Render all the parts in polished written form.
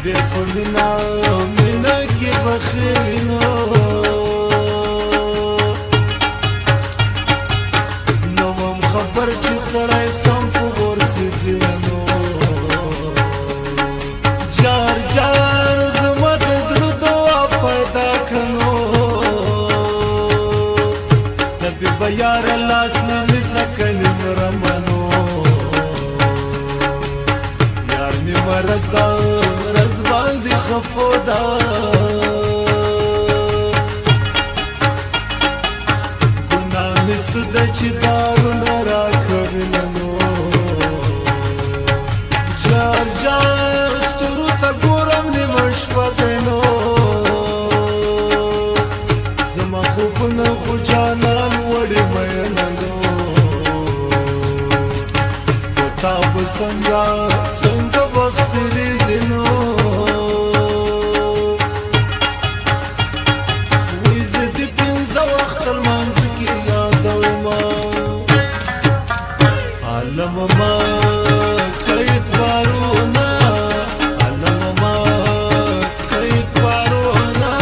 دې په مینه کې بخیل نو هم خبر چې سړی سم خو ورسېږي نو جار جار زما د زړه دوا پیدا کړنو طبیبه یاره لاس نه نیسه کنې مرمنو یار مې مرض باندې خفو ده ګناه مې څه ده چې دارونه راکوینه نو جار جار ستورو ته ګورم نیمه شپه دی نو زما خوبونه خو جانان وړې مینه نو خو تا به څنګه وخت تېرېږي نو وایي زه دې پنځه وخته لمانځه کې یادومه عالمه ما که اعتبارونه عالمه ما که اعتبارونه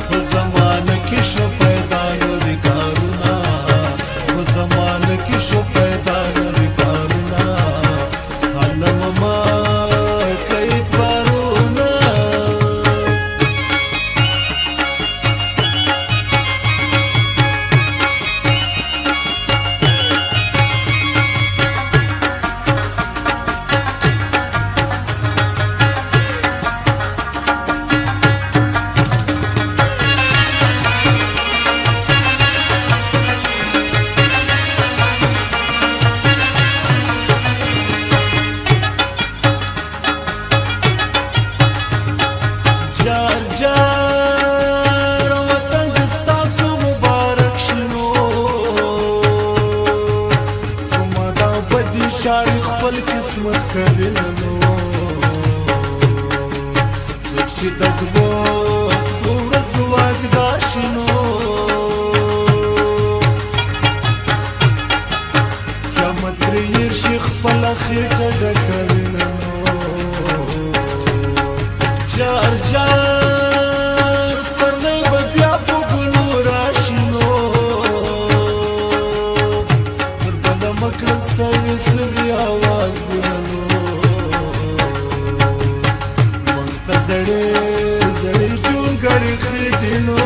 په زمانه کې شو پیدا نوي کارونه په زمانه کې شو پیدا نوي کارونه عالمه ما که اعتبارونه جار جار وطن دې ستاسو مبارک شنو خو ما دا بدي چارې خپل قسمت کوینه نو څوک چې د دوو ورځو واګدار شنو قیامت پرې هېر شي خپله خېټه ډکوینه نو جار جار سپرلی به بیا په ګلو راشي نو پر بده مه کړه سوي سوي اوازونه نو موږ ته زړې زړې جونګړې ښې دي نو